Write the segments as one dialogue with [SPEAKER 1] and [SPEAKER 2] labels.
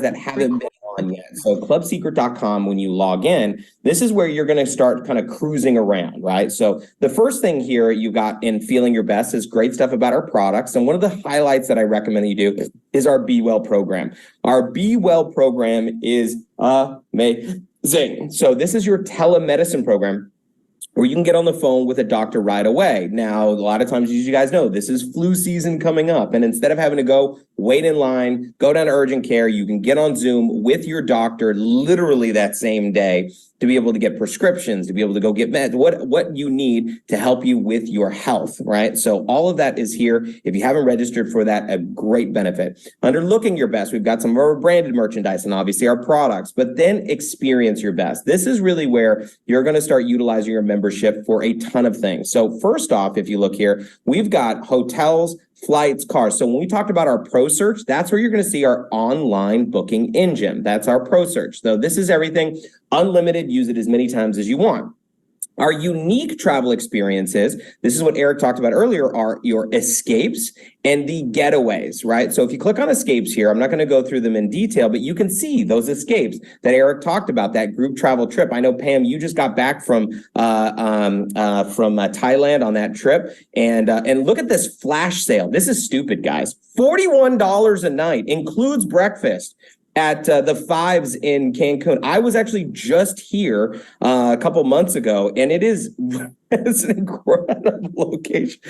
[SPEAKER 1] that haven't been on yet. So clubsecret.com, when you log in, this is where you're going to start kind of cruising around, right? So the first thing here you got in Feeling Your Best is great stuff about our products. And one of the highlights that I recommend that you do is our Be Well program. Our Be Well program is amazing. So this is your telemedicine program where you can get on the phone with a doctor right away. Now, a lot of times, as you guys know, this is flu season coming up. And instead of having to go wait in line, go down to urgent care, you can get on Zoom with your doctor literally that same day to be able to get prescriptions, to be able to go get meds, what you need to help you with your health, right? So all of that is here. If you haven't registered for that, a great benefit. Under Looking Your Best, we've got some of our branded merchandise and obviously our products, but then Experience Your Best. This is really where you're going to start utilizing your membership for a ton of things. So first off, if you look here, we've got hotels, flights, cars. So when we talked about our Pro Search, that's where you're going to see our online booking engine. That's our Pro Search. So this is everything unlimited. Use it as many times as you want. Our unique travel experiences, this is what Eric talked about earlier, are your escapes and the getaways, right? So if you click on escapes here, I'm not going to go through them in detail, but you can see those escapes that Eric talked about, that group travel trip. I know, Pam, you just got back from Thailand on that trip. And look at this flash sale. This is stupid, guys. $41 a night, includes breakfast at the Fives in Cancun. I was actually just here a couple months ago, and it's an incredible location.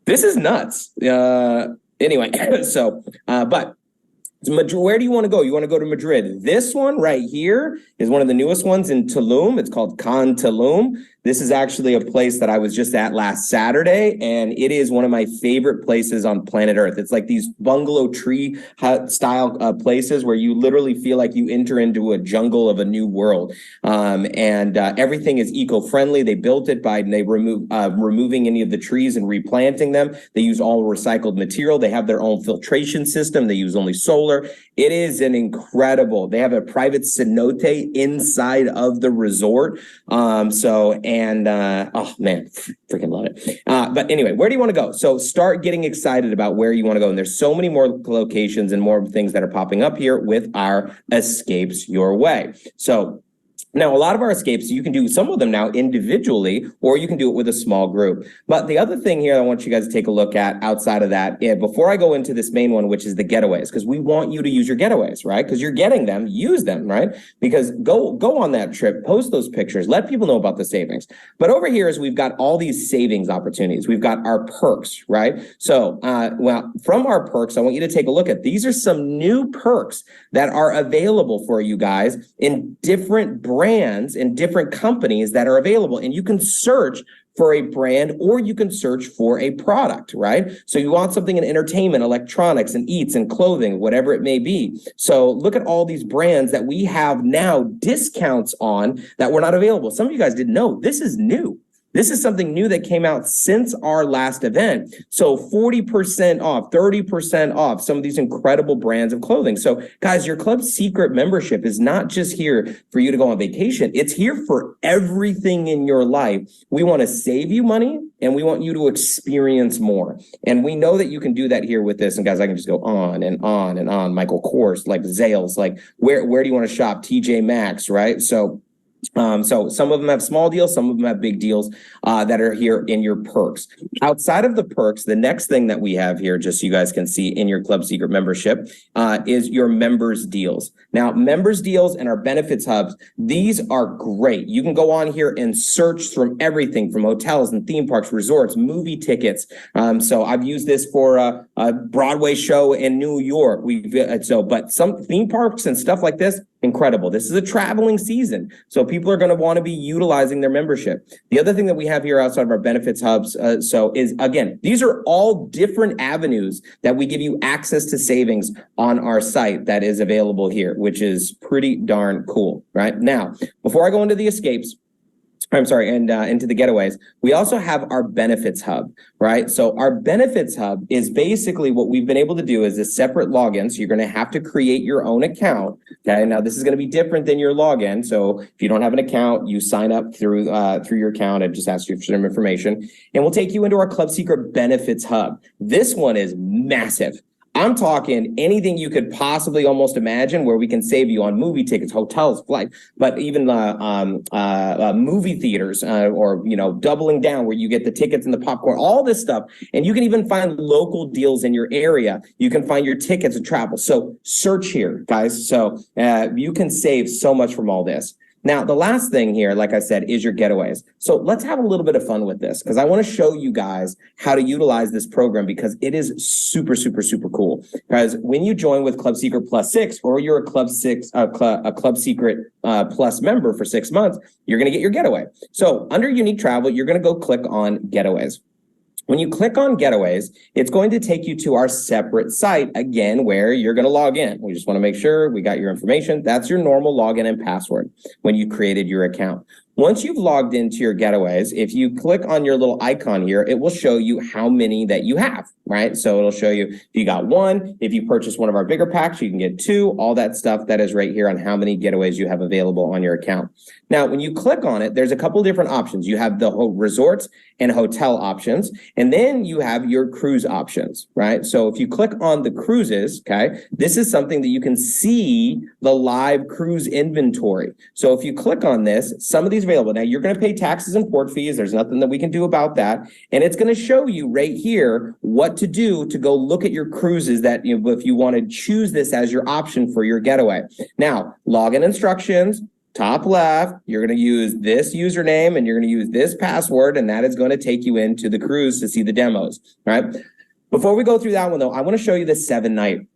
[SPEAKER 1] This is nuts. Anyway, so, but where do you want to go? You want to go to Madrid. This one right here is one of the newest ones in Tulum. It's called Can Tulum. This is actually a place that I was just at last Saturday, and it is one of my favorite places on planet Earth. It's like these bungalow tree hut style places where you literally feel like you enter into a jungle of a new world. And everything is eco-friendly. They built it by removing any of the trees and replanting them. They use all recycled material. They have their own filtration system. They use only solar. It is an incredible. They have a private cenote inside of the resort. Oh man, freaking love it. But anyway, where do you want to go? So start getting excited about where you want to go. And there's so many more locations and more things that are popping up here with our Escapes Your Way. So now, a lot of our escapes, you can do some of them now individually, or you can do it with a small group. But the other thing here I want you guys to take a look at outside of that, before I go into this main one, which is the getaways, because we want you to use your getaways, right? Because you're getting them, use them, right? Because go on that trip, post those pictures, let people know about the savings. But over here is we've got all these savings opportunities. We've got our perks, right? So, well, from our perks, I want you to take a look at, these are some new perks that are available for you guys in different brands and different companies that are available. And you can search for a brand or you can search for a product, right? So you want something in entertainment, electronics, and eats and clothing, whatever it may be. So look at all these brands that we have now discounts on that were not available. Some of you guys didn't know this is new. This is something new that came out since our last event. So 40% off, 30% off some of these incredible brands of clothing. So guys, your Club Secret membership is not just here for you to go on vacation. It's here for everything in your life. We want to save you money and we want you to experience more. And we know that you can do that here with this. And guys, I can just go on and on and on. Michael Kors, like Zales, like where do you want to shop? TJ Maxx, right? So some of them have small deals, some of them have big deals that are here in your perks. Outside of the perks, the next thing that we have here, just so you guys can see in your Club Secret membership, is your members deals. Now, members deals and our benefits hubs, these are great. You can go on here and search from everything from hotels and theme parks, resorts, movie tickets. So I've used this for a Broadway show in New York. But some theme parks and stuff like this, incredible. This is a traveling season. So people are going to want to be utilizing their membership. The other thing that we have here outside of our benefits hubs, is, again, these are all different avenues that we give you access to savings on our site that is available here, which is pretty darn cool, right? Now, before I go into the escapes, into the getaways, we also have our benefits hub, right? So our benefits hub is basically what we've been able to do is a separate login. So you're going to have to create your own account. Okay. Now this is going to be different than your login. So if you don't have an account, you sign up through your account. It just asks you for some information and we'll take you into our Club Secret benefits hub. This one is massive. I'm talking anything you could possibly almost imagine where we can save you on movie tickets, hotels, flights, but even movie theaters or, you know, doubling down where you get the tickets and the popcorn, all this stuff. And you can even find local deals in your area. You can find your tickets and travel. So search here, guys. So you can save so much from all this. Now, the last thing here, like I said, is your getaways. So let's have a little bit of fun with this because I want to show you guys how to utilize this program because it is super, super, super cool. Because when you join with ClubSeacret Plus 6 or you're a ClubSeacret Plus member for 6 months, you're going to get your getaway. So under unique travel, you're going to go click on getaways. When you click on getaways, it's going to take you to our separate site again, where you're going to log in. We just want to make sure we got your information. That's your normal login and password when you created your account. Once you've logged into your getaways, if you click on your little icon here, it will show you how many that you have, right? So it'll show you if you got one, if you purchase one of our bigger packs, you can get 2, all that stuff that is right here on how many getaways you have available on your account. Now, when you click on it, there's a couple different options. You have the whole resorts and hotel options, and then you have your cruise options, right? So if you click on the cruises, okay, this is something that you can see the live cruise inventory. So if you click on this, some of these available. Now you're going to pay taxes and port fees. There's nothing that we can do about that. And it's going to show you right here what to do to go look at your cruises that, you know, if you want to choose this as your option for your getaway. Now, login instructions, top left, you're going to use this username and you're going to use this password, and that is going to take you into the cruise to see the demos, right? Before we go through that one though, I want to show you the 7-night.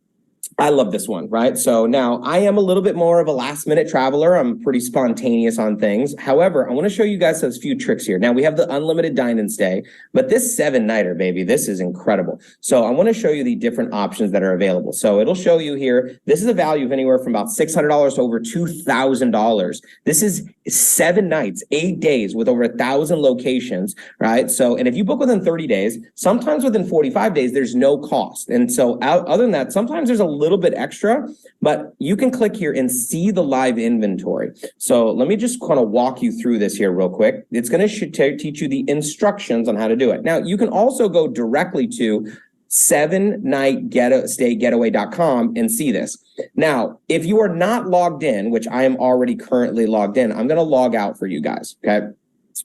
[SPEAKER 1] I love this one, right? So now I am a little bit more of a last minute traveler. I'm pretty spontaneous on things. However, I want to show you guys a few tricks here. Now we have the unlimited dine and stay, but this 7-nighter, baby, this is incredible. So I want to show you the different options that are available. So it'll show you here, this is a value of anywhere from about $600 to over $2,000. This is 7 nights, 8 days with over 1,000 locations, right? So, and if you book within 30 days, sometimes within 45 days, there's no cost. And so other than that, sometimes there's a little bit extra, but you can click here and see the live inventory. So let me just kind of walk you through this here real quick. It's going to teach you the instructions on how to do it. Now, you can also go directly to 7nightgetaway.com and see this. Now, if you are not logged in, which I am already currently logged in, I'm going to log out for you guys, okay?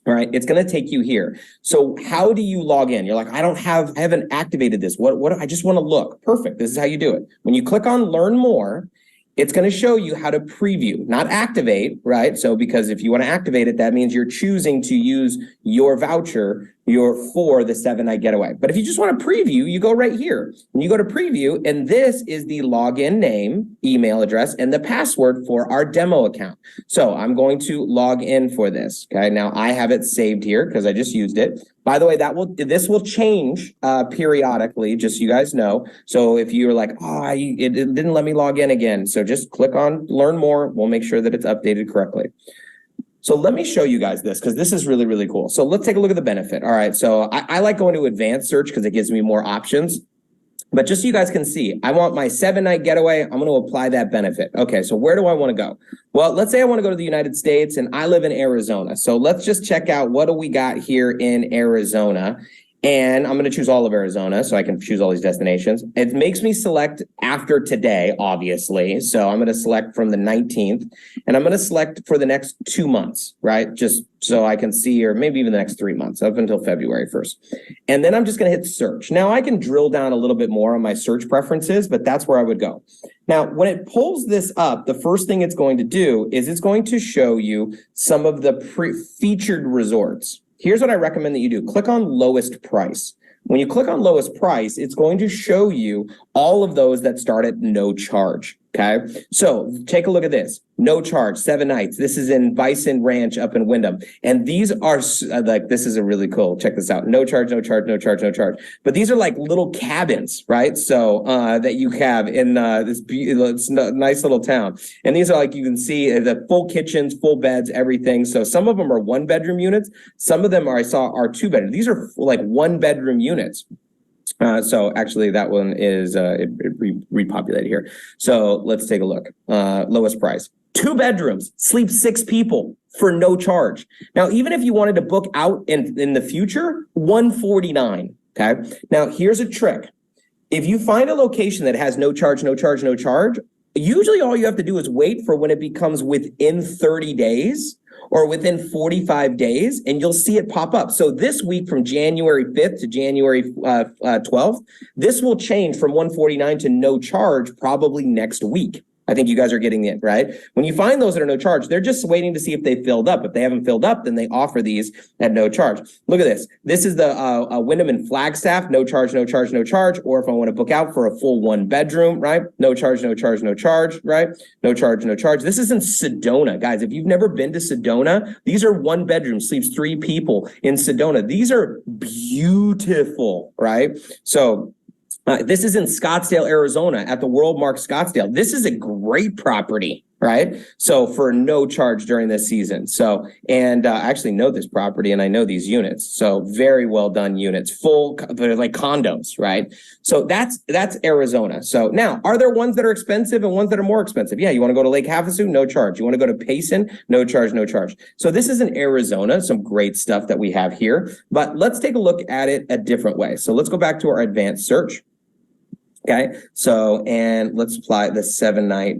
[SPEAKER 1] All right, it's going to take you here. So how do you log in? You're like, I haven't activated this. What I just want to look. Perfect. This is how you do it. When you click on learn more, it's going to show you how to preview, not activate, right? So because if you want to activate it, that means you're choosing to use your voucher for the 7-night getaway. But if you just want to preview, you go right here and you go to preview, and this is the login name, email address, and the password for our demo account. So I'm going to log in for this. Okay, now I have it saved here because I just used it. By the way, this will change periodically, just so you guys know. So if you're like, it didn't let me log in again, so just click on learn more. We'll make sure that it's updated correctly. So let me show you guys this because this is really, really cool. So let's take a look at the benefit. All right. So I like going to advanced search because it gives me more options. But just so you guys can see, I want my 7-night getaway. I'm going to apply that benefit. Okay. So where do I want to go? Well, let's say I want to go to the United States and I live in Arizona. So let's just check out what do we got here in Arizona. And I'm going to choose all of Arizona so I can choose all these destinations. It makes me select after today, obviously. So I'm going to select from the 19th and I'm going to select for the next 2 months, right? Just so I can see, or maybe even the next 3 months up until February 1st. And then I'm just going to hit search. Now I can drill down a little bit more on my search preferences, but that's where I would go. Now, when it pulls this up, the first thing it's going to do is it's going to show you some of the featured resorts. Here's what I recommend that you do. Click on lowest price. When you click on lowest price, it's going to show you all of those that start at no charge. Okay, so take a look at this. No charge, 7 nights. This is in Bison Ranch up in Wyndham. And these are like, this is a really cool. Check this out. No charge, no charge, no charge, no charge. But these are like little cabins, right? So that you have in this nice little town. And these are like, you can see the full kitchens, full beds, everything. So some of them are 1-bedroom units. Some of them are 2-bedroom. These are like 1-bedroom units. So actually that one is repopulated here. So let's take a look. Lowest price, 2 bedrooms, sleep 6 people for no charge. Now, even if you wanted to book out in the future, $149. Okay. Now here's a trick. if you find a location that has no charge, no charge, no charge, usually all you have to do is wait for when it becomes within 30 days or within 45 days, and you'll see it pop up. So this week from January 5th to January 12th, this will change from 149 to no charge probably next week. I think you guys are getting it, right? When you find those that are no charge, they're just waiting to see if they filled up. If they haven't filled up, then they offer these at no charge. Look at this. This is the Wyndham and Flagstaff, no charge, no charge, no charge. Or if I want to book out for a full 1-bedroom, right? No charge, no charge, no charge, right? No charge, no charge. This is in Sedona. Guys, if you've never been to Sedona, these are 1-bedroom, sleeps 3 people in Sedona. These are beautiful, right? So this is in Scottsdale, Arizona at the World Mark Scottsdale. This is a great property, right? So for no charge during this season. So, and I actually know this property and I know these units. So very well done units, full, they're like condos, right? So that's Arizona. So now, are there ones that are expensive and ones that are more expensive? Yeah, you want to go to Lake Havasu? No charge. You want to go to Payson? No charge, no charge. So this is in Arizona, some great stuff that we have here, but let's take a look at it a different way. So let's go back to our advanced search. Okay, so, and let's apply the 7-night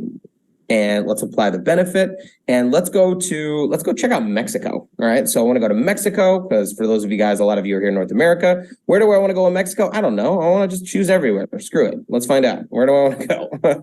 [SPEAKER 1] and let's apply the benefit and let's go check out Mexico. All right, so I want to go to Mexico because for those of you guys, a lot of you are here in North America. Where do I want to go in Mexico? I don't know. I want to just choose everywhere. Screw it. Let's find out. Where do I want to go? I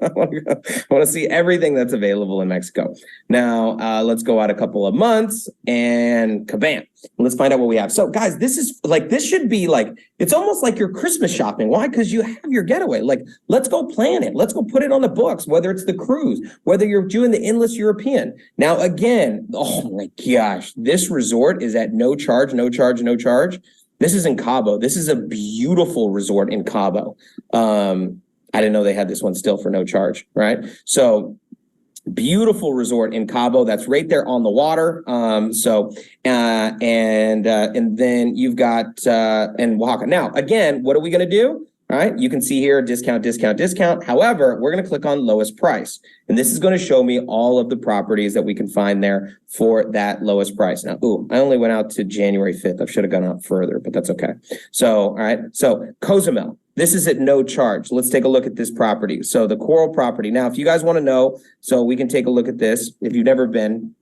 [SPEAKER 1] want to see everything that's available in Mexico. Now, let's go out a couple of months and kabam. Let's find out what we have. So guys, this should be like, it's almost like your Christmas shopping. Why? Because you have your getaway. Like, let's go plan it. Let's go put it on the books, whether it's the cruise, whether you're doing the endless European. Now, again, oh my gosh, this resort is at no charge, no charge, no charge. This is in Cabo. This is a beautiful resort in Cabo. I didn't know they had this one still for no charge, right? So beautiful resort in Cabo. That's right there on the water. And then you've got in Oaxaca. Now, again, what are we going to do? All right, you can see here, discount, discount, discount. However, we're going to click on lowest price. And this is going to show me all of the properties that we can find there for that lowest price. Now, I only went out to January 5th. I should have gone out further, but that's okay. So, all right, so Cozumel. This is at no charge. Let's take a look at this property. So the Coral property. Now, if you guys want to know, so we can take a look at this. If you've never been,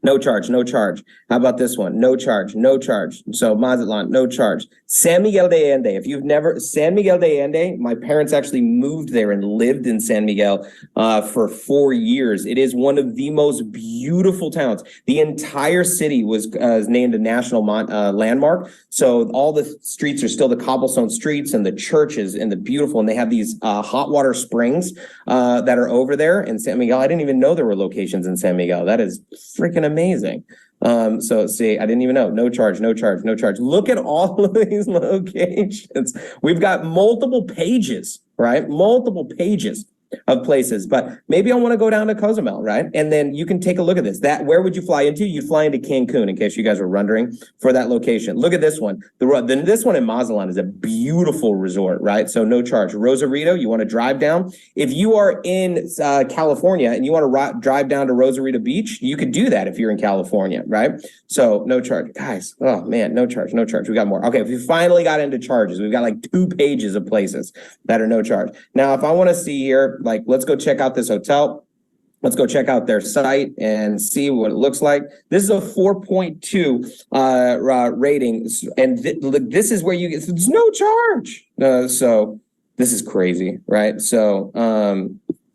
[SPEAKER 1] no charge, no charge. How about this one? No charge, no charge. So Mazatlan, no charge. San Miguel de Allende. If you've never, San Miguel de Allende, my parents actually moved there and lived in San Miguel for 4 years. It is one of the most beautiful towns. The entire city was named a national landmark. So all the streets are still the cobblestone streets and the churches and the beautiful, and they have these hot water springs that are over there in San Miguel. I didn't even know there were locations in San Miguel. That is freaking amazing. So see, I didn't even know. No charge, no charge, no charge. Look at all of these locations. We've got multiple pages, right? Multiple pages of places, but maybe I want to go down to Cozumel, right? And then you can take a look at this. Where would you fly into? You'd fly into Cancun, in case you guys were wondering for that location. Look at this one. This one in Mazatlan is a beautiful resort, right? So no charge. Rosarito, you want to drive down. If you are in California and you want to drive down to Rosarito Beach, you could do that if you're in California, right? So no charge. Guys, oh man, no charge, no charge. We got more. Okay, we finally got into charges. We've got like 2 pages of places that are no charge. Now, if I want to see here, like, let's go check out this hotel. Let's go check out their site and see what it looks like. This is a 4.2 rating. And this is where you get, there's no charge. So this is crazy, right? So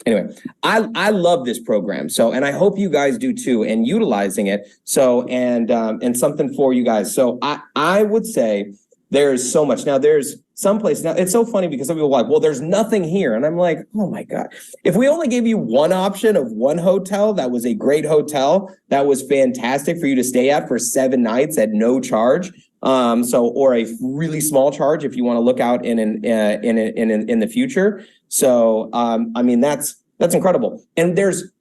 [SPEAKER 1] anyway, I love this program. So, and I hope you guys do too, and utilizing it. So, and something for you guys. So I would say there's so much. Now there's some place. Now it's so funny because some people are like, well, there's nothing here. And I'm like, oh my God. If we only gave you one option of one hotel, that was a great hotel, that was fantastic for you to stay at for 7 nights at no charge. Or a really small charge if you want to look out in the future. So, I mean, that's incredible. And there's